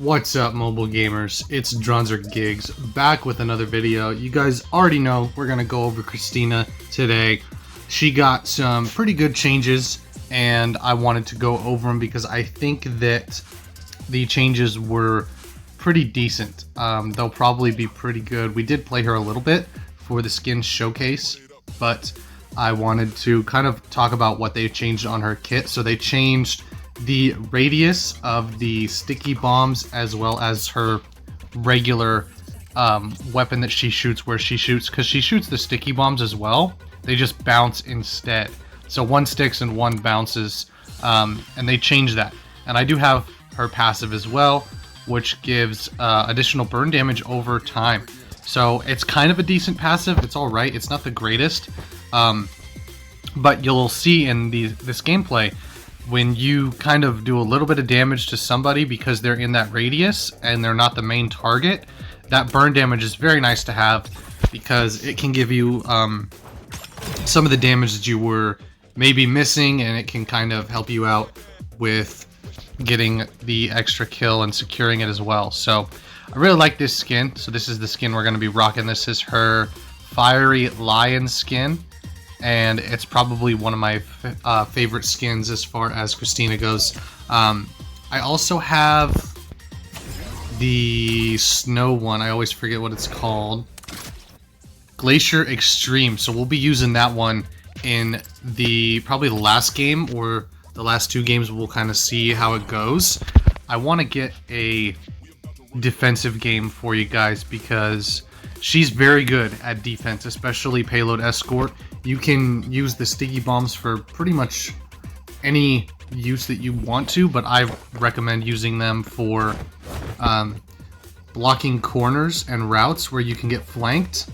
What's up, mobile gamers? It's Drunzer Gigs back with another video. You guys already know we're gonna go over Christina today. She got some pretty good changes, and I wanted to go over them because I think that the changes were pretty decent. They'll probably be pretty good. We did play her a little bit for the skin showcase, but I wanted to kind of talk about what they changed on her kit. So they changed the radius of the sticky bombs as well as her regular weapon that she shoots, where she shoots, because she shoots the sticky bombs as well, they just bounce instead. So one sticks and one bounces, and they changed that. And I do have her passive as well, which gives additional burn damage over time. So it's kind of a decent passive. It's all right. It's not the greatest, but you'll see in this gameplay, when you kind of do a little bit of damage to somebody because they're in that radius and they're not the main target, that burn damage is very nice to have because it can give you some of the damage that you were maybe missing, and it can kind of help you out with getting the extra kill and securing it as well. So I really like this skin. So this is the skin we're going to be rocking. This is her Fiery Lion skin, and it's probably one of my favorite skins as far as Christina goes. I also have the snow one. I always forget what it's called. Glacier Extreme. So we'll be using that one in probably the last game, or the last two games. We'll kind of see how it goes. I want to get a defensive game for you guys because she's very good at defense, especially Payload Escort. You can use the sticky bombs for pretty much any use that you want to, but I recommend using them for blocking corners and routes where you can get flanked,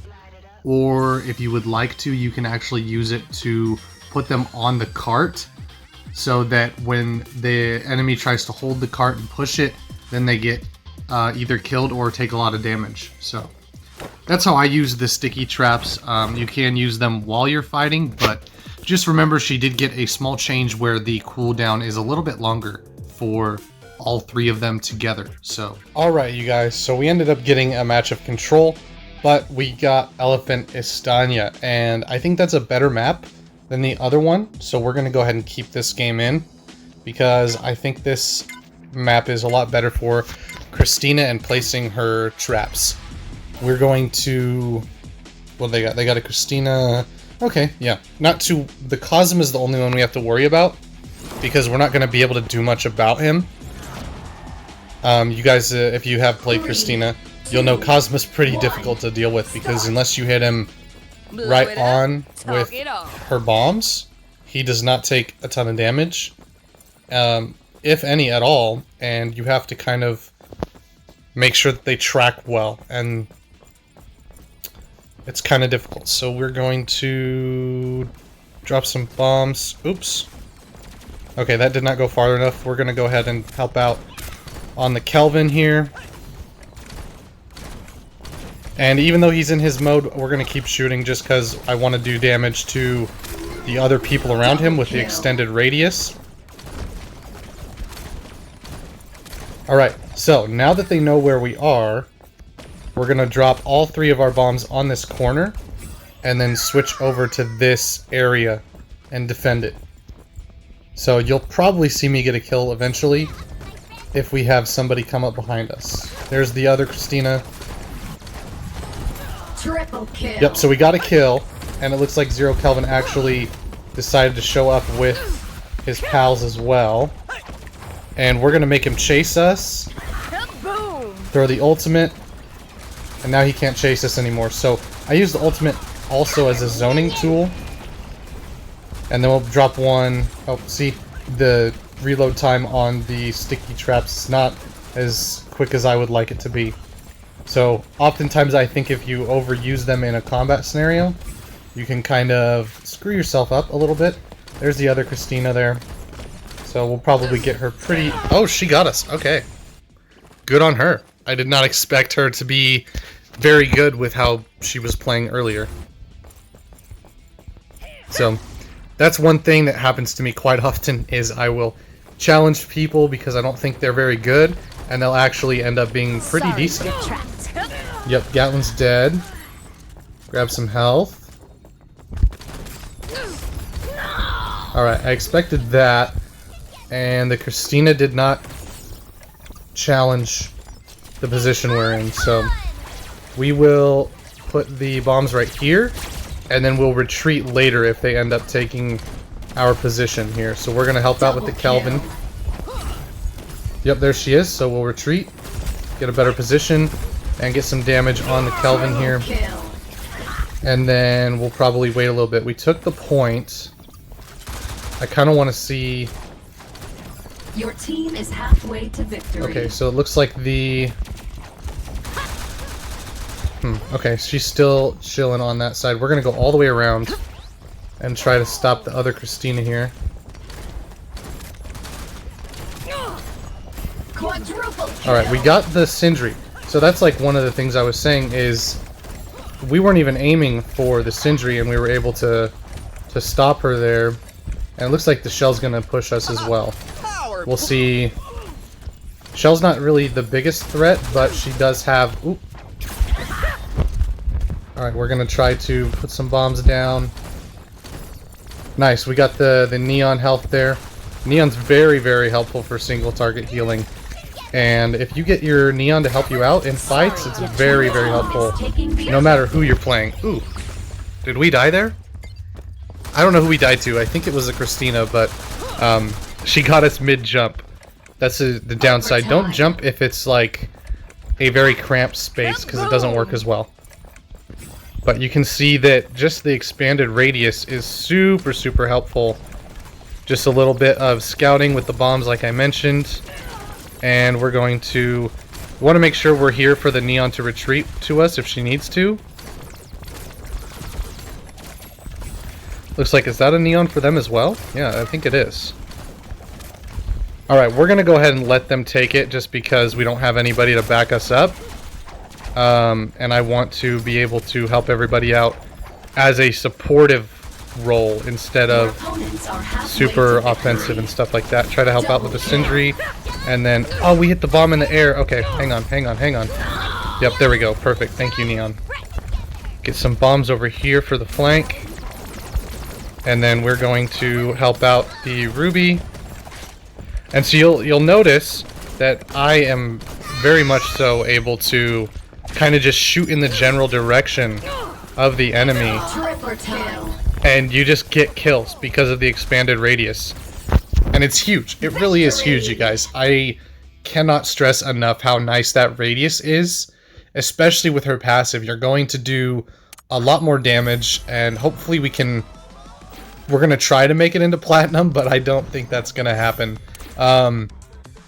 or if you would like to, you can actually use it to put them on the cart so that when the enemy tries to hold the cart and push it, then they get either killed or take a lot of damage. So that's how I use the sticky traps. You can use them while you're fighting, but just remember she did get a small change where the cooldown is a little bit longer for all three of them together. So alright, you guys, so we ended up getting a match of Control, but we got Elephant Estania, and I think that's a better map than the other one, so we're going to go ahead and keep this game in because I think this map is a lot better for Christina and placing her traps. We're going to, what they got a Christina. Okay, yeah, the Cosm is the only one we have to worry about because we're not going to be able to do much about him. You guys, if you have played Christina, you'll know Cosm is pretty difficult to deal with because unless you hit him right on with her bombs, he does not take a ton of damage, if any at all, and you have to kind of make sure that they track well, and it's kind of difficult. So we're going to drop some bombs. Oops. Okay, that did not go far enough. We're going to go ahead and help out on the Kelvin here. And even though he's in his mode, we're going to keep shooting just because I want to do damage to the other people around him with the extended radius. Alright, so now that they know where we are, we're going to drop all three of our bombs on this corner and then switch over to this area and defend it. So you'll probably see me get a kill eventually if we have somebody come up behind us. There's the other Christina. Triple kill. Yep, so we got a kill, and it looks like Zero Kelvin actually decided to show up with his pals as well. And we're going to make him chase us. Boom. Throw the ultimate. And now he can't chase us anymore. So I use the ultimate also as a zoning tool. And then we'll drop one. Oh, see, the reload time on the sticky traps is not as quick as I would like it to be. So oftentimes I think if you overuse them in a combat scenario, you can kind of screw yourself up a little bit. There's the other Christina there. So we'll probably get her pretty... Oh, she got us. Okay. Good on her. I did not expect her to be very good with how she was playing earlier. So that's one thing that happens to me quite often, is I will challenge people because I don't think they're very good, and they'll actually end up being pretty Sorry, decent. get trapped. Yep, Gatlin's dead. Grab some health. Alright, I expected that, and the Christina did not challenge the position we're in, so we will put the bombs right here, and then we'll retreat later if they end up taking our position here. So we're going to help out with the Kelvin. Yep, there she is, so we'll retreat, get a better position, and get some damage on the Kelvin here. And then we'll probably wait a little bit. We took the point. I kind of want to see... Your team is halfway to victory. Okay, so it looks like the... Okay, she's still chilling on that side. We're going to go all the way around and try to stop the other Christina here. Alright, we got the Sindri. So that's like one of the things I was saying is we weren't even aiming for the Sindri and we were able to stop her there. And it looks like the Shell's going to push us as well. We'll see. Shell's not really the biggest threat, but she does have... Oop. Alright, we're going to try to put some bombs down. Nice, we got the Neon health there. Neon's very, very helpful for single target healing. And if you get your Neon to help you out in fights, it's very, very helpful. No matter who you're playing. Ooh. Did we die there? I don't know who we died to. I think it was a Christina, but she got us mid-jump. That's the downside. Don't jump if it's like a very cramped space, because it doesn't work as well. But you can see that just the expanded radius is super, super helpful. Just a little bit of scouting with the bombs like I mentioned. And we're going to want to make sure we're here for the Neon to retreat to us if she needs to. Looks like, is that a Neon for them as well? Yeah, I think it is. Alright, we're going to go ahead and let them take it just because we don't have anybody to back us up. And I want to be able to help everybody out as a supportive role instead of super offensive and stuff like that. Try to help out with the Sindri. And then, oh, we hit the bomb in the air. Okay, hang on. Yep, there we go. Perfect. Thank you, Neon. Get some bombs over here for the flank. And then we're going to help out the Ruby. And so you'll notice that I am very much so able to kind of just shoot in the general direction of the enemy. And you just get kills because of the expanded radius. And it's huge. It really is huge, you guys. I cannot stress enough how nice that radius is. Especially with her passive. You're going to do a lot more damage. And hopefully we can... We're going to try to make it into Platinum, but I don't think that's going to happen.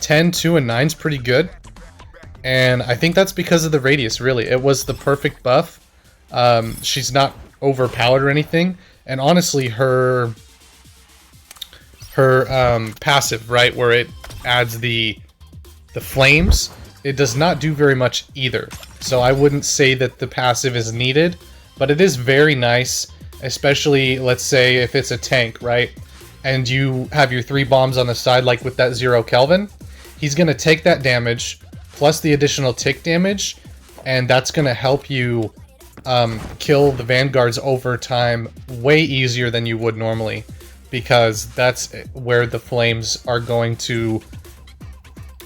10, 2, and 9 is pretty good. And I think that's because of the radius, really. It was the perfect buff. She's not overpowered or anything. And honestly, her passive, right, where it adds the flames, it does not do very much either. So I wouldn't say that the passive is needed, but it is very nice, especially, let's say, if it's a tank, right? And you have your 3 bombs on the side, like with that 0 Kelvin. He's going to take that damage, plus the additional tick damage, and that's going to help you kill the Vanguards over time way easier than you would normally, because that's where the flames are going to,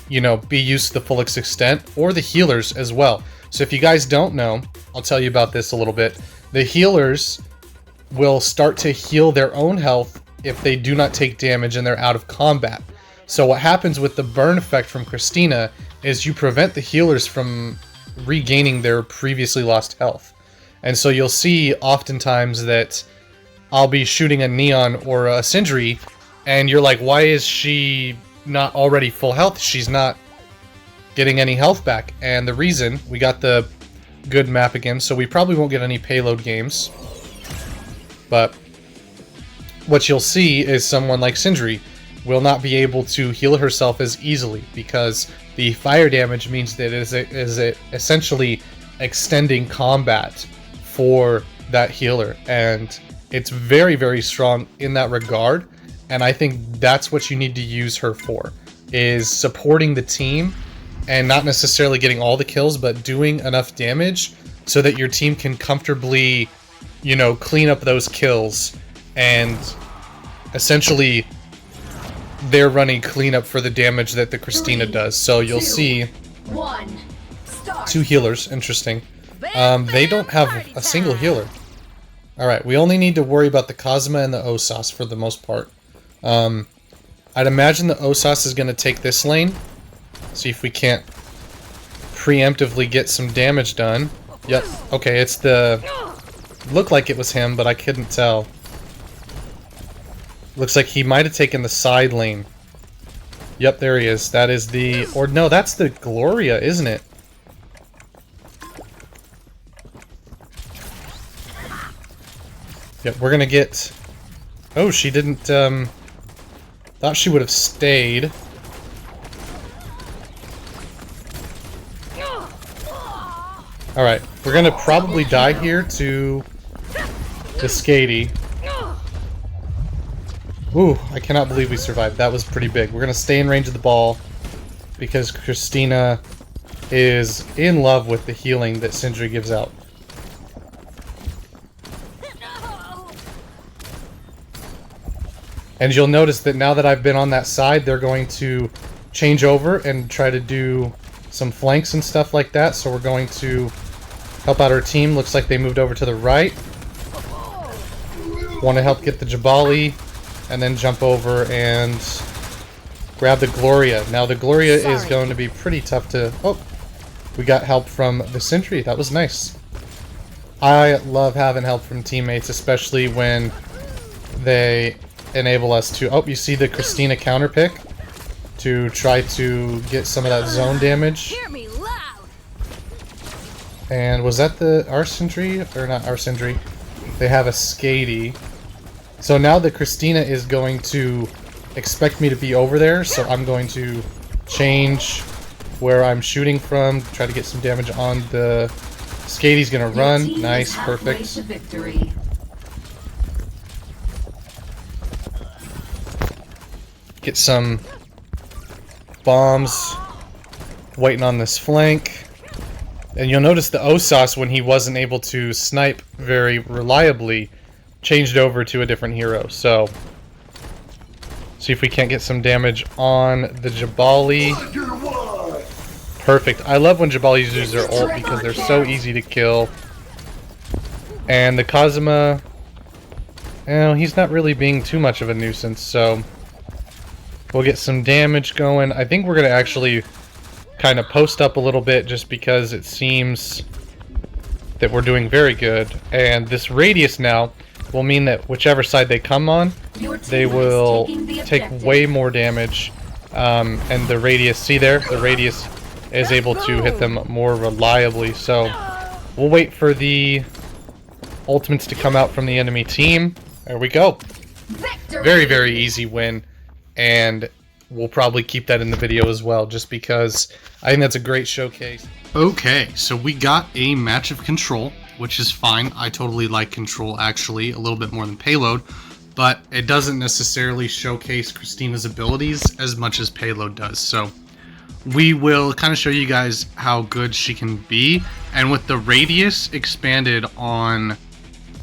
you know, be used to the fullest extent, or the healers as well. So if you guys don't know, I'll tell you about this a little bit. The healers will start to heal their own health if they do not take damage and they're out of combat. So what happens with the burn effect from Christina is you prevent the healers from regaining their previously lost health. And so you'll see oftentimes that I'll be shooting a Neon or a Sindri, and you're like, why is she not already full health? She's not getting any health back. And the reason, we got the good map again, so we probably won't get any Payload games. But what you'll see is someone like Sindri will not be able to heal herself as easily, because the fire damage means that it is essentially extending combat for that healer, and it's very, very strong in that regard. And I think that's what you need to use her for, is supporting the team and not necessarily getting all the kills, but doing enough damage so that your team can comfortably, you know, clean up those kills, and essentially they're running cleanup for the damage that the Christina does. So you'll see 1. Start. 2 healers. Interesting. They don't have a single healer. Alright, we only need to worry about the Cosma and the Osas for the most part. I'd imagine the Osas is going to take this lane. See if we can't preemptively get some damage done. Yep, okay, it's the... Looked like it was him, but I couldn't tell. Looks like he might have taken the side lane. Yep, there he is. That is the... Or no, that's the Gloria, isn't it? Yep, we're gonna get... Oh, she didn't, thought she would have stayed. Alright, we're gonna probably die here to the Skady. Ooh, I cannot believe we survived. That was pretty big. We're gonna stay in range of the ball because Christina is in love with the healing that Sindri gives out. And you'll notice that now that I've been on that side, they're going to change over and try to do some flanks and stuff like that. So we're going to help out our team. Looks like they moved over to the right. Want to help get the Jabali and then jump over and grab the Gloria. Now the Gloria is going to be pretty tough to... Oh, we got help from the Sentry. That was nice. I love having help from teammates, especially when they enable us to... Oh, you see the Christina counter pick to try to get some of that zone damage. Hear me loud. And was that the our Sentry? Or not our Sentry. They have a Skady. So now the Christina is going to expect me to be over there, so I'm going to change where I'm shooting from, try to get some damage on the... Skady's gonna run. Nice, perfect. Get some bombs waiting on this flank. And you'll notice the Osas, when he wasn't able to snipe very reliably, changed over to a different hero. So, see if we can't get some damage on the Jabali. Perfect. I love when Jabalis use their ult because they're so easy to kill. And the Kazuma, you know, he's not really being too much of a nuisance, so we'll get some damage going. I think we're going to actually kind of post up a little bit just because it seems that we're doing very good. And this radius now will mean that whichever side they come on, they will take way more damage. And the radius, see there? The radius is able to hit them more reliably. So we'll wait for the ultimates to come out from the enemy team. There we go. Very, very easy win. And we'll probably keep that in the video as well, just because I think that's a great showcase. Okay, so we got a match of Control, which is fine. I totally like Control, actually, a little bit more than Payload, but it doesn't necessarily showcase Christina's abilities as much as Payload does. So we will kind of show you guys how good she can be, and with the radius expanded on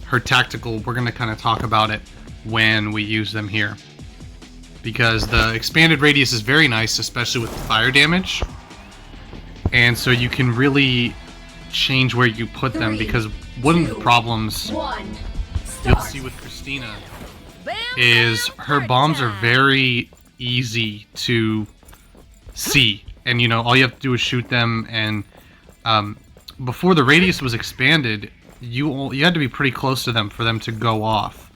her tactical, we're going to kind of talk about it when we use them here. Because the expanded radius is very nice, especially with the fire damage. And so you can really change where you put them, because one of the problems you'll see with Christina is her bombs are very easy to see. And, you know, all you have to do is shoot them. And before the radius was expanded, you had to be pretty close to them for them to go off.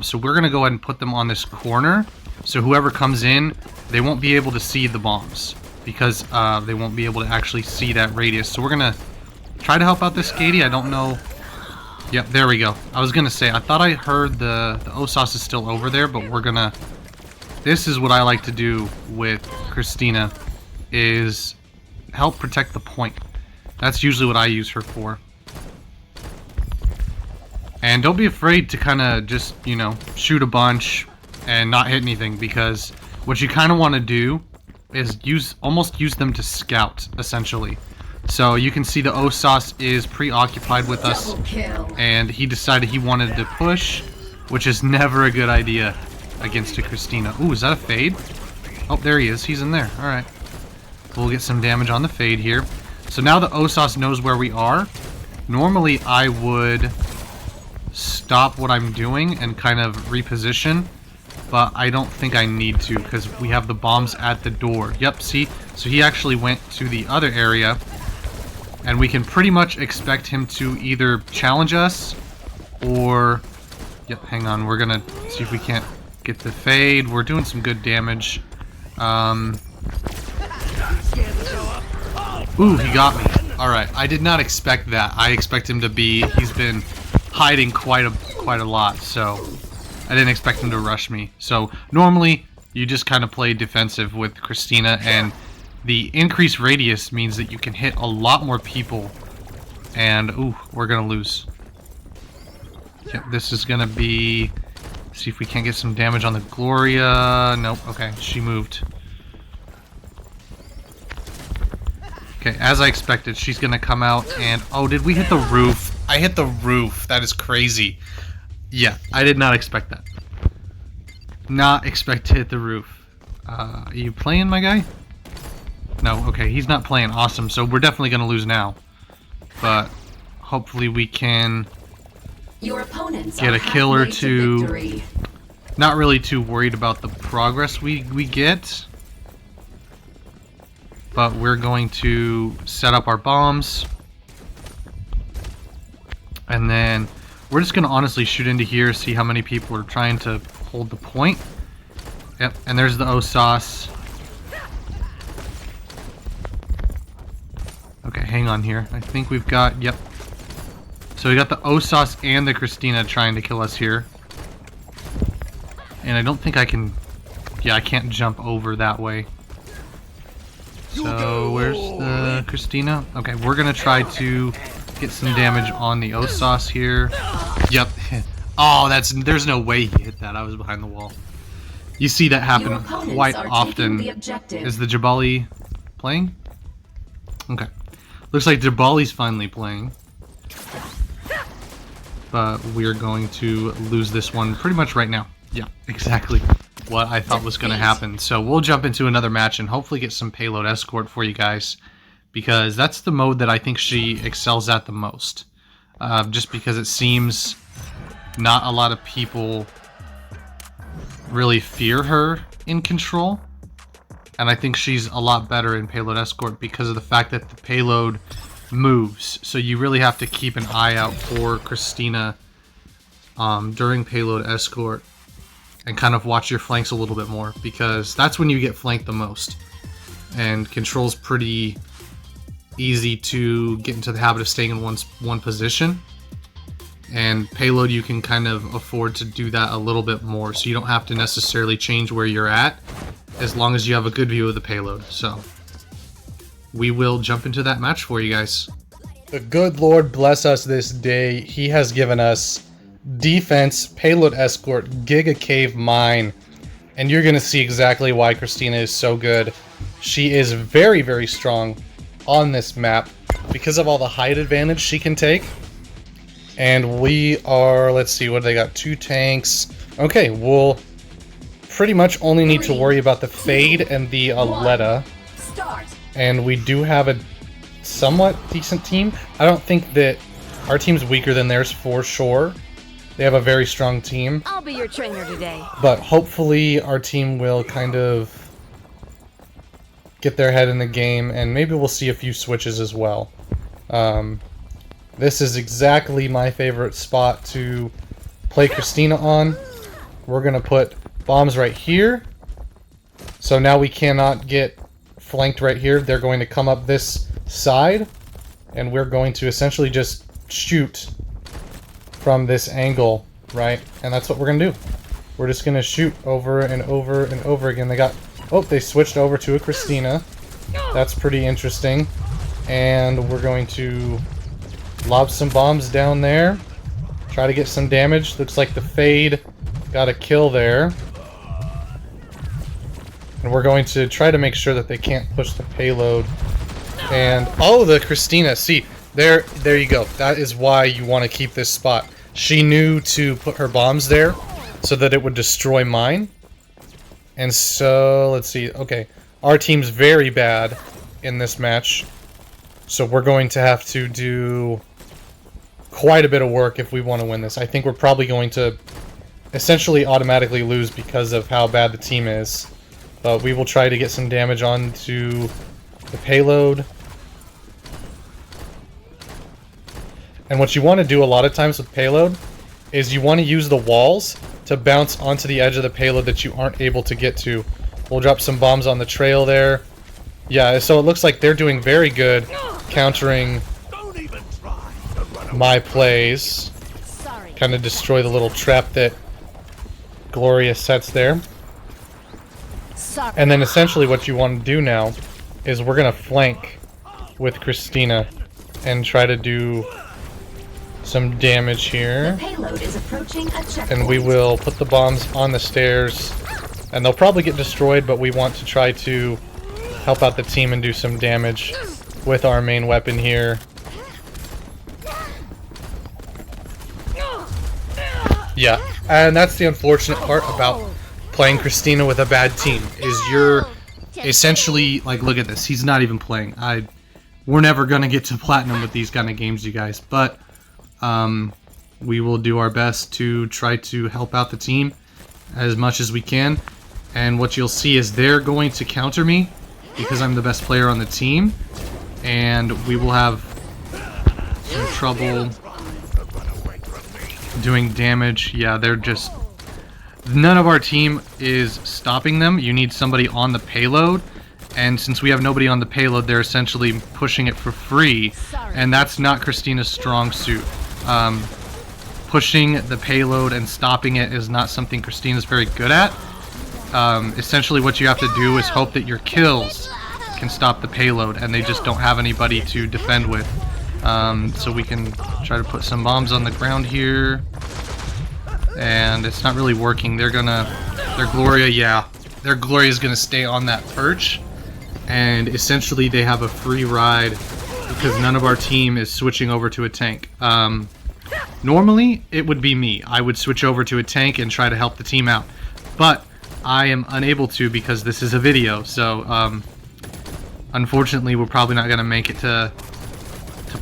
So we're going to go ahead and put them on this corner. So whoever comes in, they won't be able to see the bombs because they won't be able to actually see that radius. So we're going to try to help out this Skady. I don't know. Yep, there we go. I was going to say, I thought I heard the Osas is still over there, but we're going to... This is what I like to do with Christina, is help protect the point. That's usually what I use her for. And don't be afraid to kind of just, you know, shoot a bunch and not hit anything, because what you kind of want to do is almost use them to scout, essentially. So you can see the Osas is preoccupied with us, and he decided he wanted to push, which is never a good idea against a Christina. Ooh, is that a fade? Oh, there he is. He's in there. Alright. We'll get some damage on the fade here. So now the Osas knows where we are. Normally I would stop what I'm doing and kind of reposition, but I don't think I need to because we have the bombs at the door. Yep, see? So he actually went to the other area, and we can pretty much expect him to either challenge us or... Yep, hang on. We're gonna see if we can't get the fade. We're doing some good damage. Ooh, he got me. Alright, I did not expect that. I expect him to be... He's been hiding quite a lot, so... I didn't expect him to rush me. So, normally, you just kind of play defensive with Christina, and the increased radius means that you can hit a lot more people. And, ooh, we're gonna lose. Yeah, this is gonna be... See if we can't get some damage on the Gloria. Nope, okay, she moved. Okay, as I expected, she's gonna come out and... Oh, did we hit the roof? I hit the roof. That is crazy. Yeah, I did not expect that. Not expect to hit the roof. Are you playing, my guy? No, okay, he's not playing. Awesome, so we're definitely gonna lose now. But hopefully we can get a kill or two. Not really too worried about the progress we get. But we're going to set up our bombs. And then we're just going to honestly shoot into here, see how many people are trying to hold the point. Yep, and there's the Osas. Okay, hang on here. I think we've got, yep. So we got the Osas and the Christina trying to kill us here. And I don't think I can, yeah, I can't jump over that way. So, where's the Christina? Okay, we're gonna try to get some damage on the Osas here. Yep. Oh, there's no way he hit that. I was behind the wall. You see that happen quite often. Is the Jabali playing? Okay. Looks like Jabali's finally playing. But we're going to lose this one pretty much right now. Yeah, exactly what I thought was going to happen. So we'll jump into another match and hopefully get some payload escort for you guys, because that's the mode that I think she excels at the most. Just because it seems not a lot of people really fear her in control, and I think she's a lot better in payload escort because of the fact that the payload moves. So you really have to keep an eye out for Christina during payload escort. And kind of watch your flanks a little bit more, because that's when you get flanked the most. And control's pretty easy to get into the habit of staying in one position. And payload, you can kind of afford to do that a little bit more, so you don't have to necessarily change where you're at, as long as you have a good view of the payload. So we will jump into that match for you guys. The good Lord bless us this day. He has given us defense, payload escort, Giga Cave mine, and you're gonna see exactly why Christina is so good. She is very, very strong on this map because of all the height advantage she can take. And we are, let's see, what do they got? 2 tanks. Okay, we'll pretty much only need to worry about the fade and the Aletta. And we do have a somewhat decent team. I don't think that our team's weaker than theirs for sure. They have a very strong team. I'll be your trainer today. But hopefully our team will kind of get their head in the game, and maybe we'll see a few switches as well. This is exactly my favorite spot to play Christina on. We're going to put bombs right here. So now we cannot get flanked right here. They're going to come up this side, and we're going to essentially just shoot from this angle, right? And that's what we're gonna do. We're just gonna shoot over and over and over again. They got... Oh, they switched over to a Christina. That's pretty interesting. And we're going to lob some bombs down there. Try to get some damage. Looks like the fade got a kill there. And we're going to try to make sure that they can't push the payload. And oh, the Cristina, see, there you go. That is why you want to keep this spot. She knew to put her bombs there so that it would destroy mine. And so, let's see, okay. Our team's very bad in this match. So we're going to have to do quite a bit of work if we want to win this. I think we're probably going to essentially automatically lose because of how bad the team is. But we will try to get some damage onto the payload. And what you want to do a lot of times with payload is you want to use the walls to bounce onto the edge of the payload that you aren't able to get to. We'll drop some bombs on the trail there. Yeah, so it looks like they're doing very good countering my plays. Kind of destroy the little trap that Gloria sets there. And then essentially what you want to do now is we're going to flank with Christina and try to do some damage here. The payload is approaching a checkpoint. And we will put the bombs on the stairs. And they'll probably get destroyed, but we want to try to help out the team and do some damage with our main weapon here. Yeah, and that's the unfortunate part about playing Christina with a bad team, is you're essentially, like, look at this, he's not even playing. We're never gonna get to platinum with these kind of games, you guys, but we will do our best to try to help out the team as much as we can. And what you'll see is they're going to counter me because I'm the best player on the team, and we will have some trouble doing damage. Yeah, they're just... None of our team is stopping them. You need somebody on the payload, and since we have nobody on the payload, they're essentially pushing it for free, and that's not Christina's strong suit. Pushing the payload and stopping it is not something Christina's very good at. Essentially what you have to do is hope that your kills can stop the payload, and they just don't have anybody to defend with. So we can try to put some bombs on the ground here, and it's not really working. Their Gloria, yeah, their Gloria is gonna stay on that perch, and essentially they have a free ride because none of our team is switching over to a tank. Normally it would be me. I would switch over to a tank and try to help the team out, but I am unable to because this is a video. So unfortunately we're probably not gonna make it to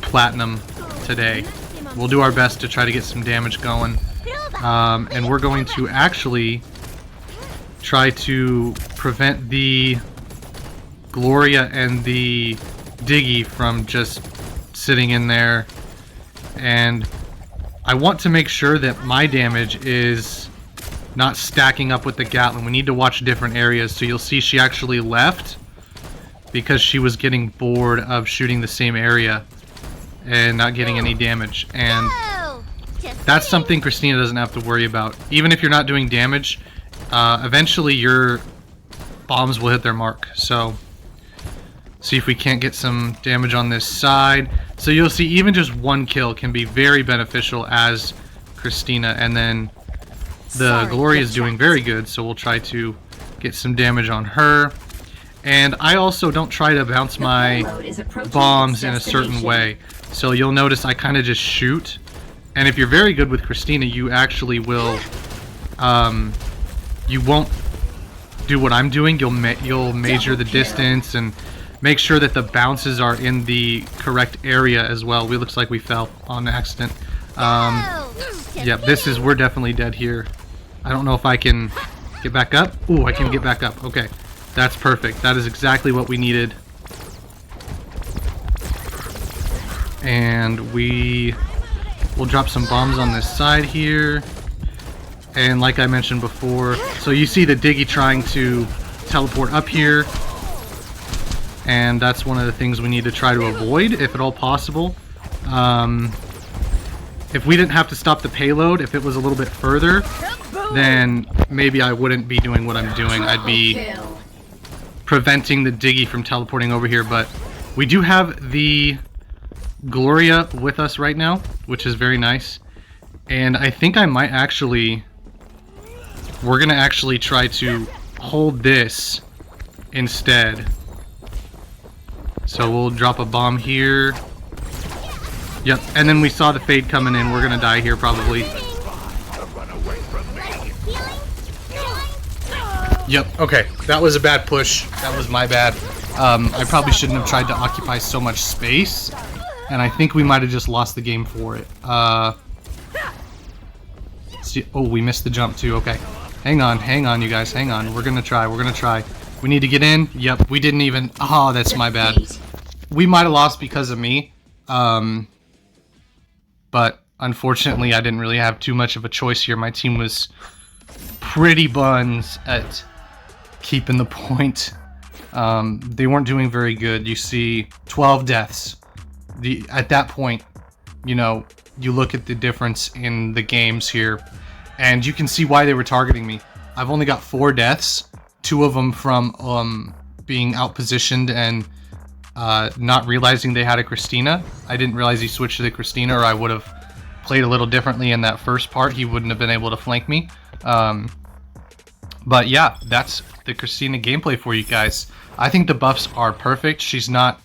platinum today. We'll do our best to try to get some damage going, and we're going to actually try to prevent the Gloria and the Diggy from just sitting in there. And I want to make sure that my damage is not stacking up with the Gatling. We need to watch different areas. So you'll see she actually left because she was getting bored of shooting the same area and not getting any damage. And that's something Christina doesn't have to worry about. Even if you're not doing damage, eventually your bombs will hit their mark. So see if we can't get some damage on this side. So you'll see even just one kill can be very beneficial as Christina, and then the Gloria is doing very good, so we'll try to get some damage on her. And I also don't try to bounce my bombs in a certain way. So you'll notice I kind of just shoot. And if you're very good with Christina, you actually will, you won't do what I'm doing. You'll measure the distance and make sure that the bounces are in the correct area as well. We looks like we fell on accident. Yeah, we're definitely dead here. I don't know if I can get back up. Ooh, I can get back up. Okay, that's perfect. That is exactly what we needed. And we will drop some bombs on this side here. And like I mentioned before, so you see the Diggy trying to teleport up here. And that's one of the things we need to try to avoid, if at all possible. If we didn't have to stop the payload, if it was a little bit further, then maybe I wouldn't be doing what I'm doing. I'd be preventing the Diggy from teleporting over here. But we do have the Gloria with us right now, which is very nice. And I think I might actually... We're going to actually try to hold this instead. So we'll drop a bomb here. Yep, and then we saw the fade coming in. We're gonna die here probably. Yep, okay. That was a bad push. That was my bad. I probably shouldn't have tried to occupy so much space. And I think we might have just lost the game for it. See, oh, we missed the jump too. Okay. Hang on, you guys. Hang on. We're gonna try. We need to get in. Yep, we didn't even... Oh, that's my bad. We might have lost because of me. But unfortunately, I didn't really have too much of a choice here. My team was pretty buns at keeping the point. They weren't doing very good. You see 12 deaths. At that point, you know, you look at the difference in the games here, and you can see why they were targeting me. I've only got 4 deaths, 2 of them from being outpositioned and not realizing they had a Christina. I didn't realize he switched to the Christina, or I would have played a little differently in that first part. He wouldn't have been able to flank me. But yeah, that's the Christina gameplay for you guys. I think the buffs are perfect. She's not...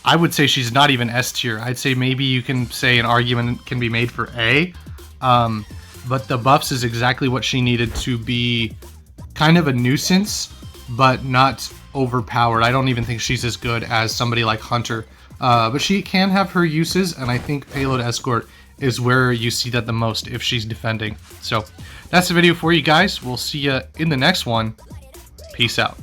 I would say she's not even S tier. I'd say maybe you can say an argument can be made for A. But the buffs is exactly what she needed to be kind of a nuisance, but not overpowered. I don't even think she's as good as somebody like Hunter. But she can have her uses, and I think Payload Escort is where you see that the most if she's defending. So that's the video for you guys. We'll see you in the next one. Peace out.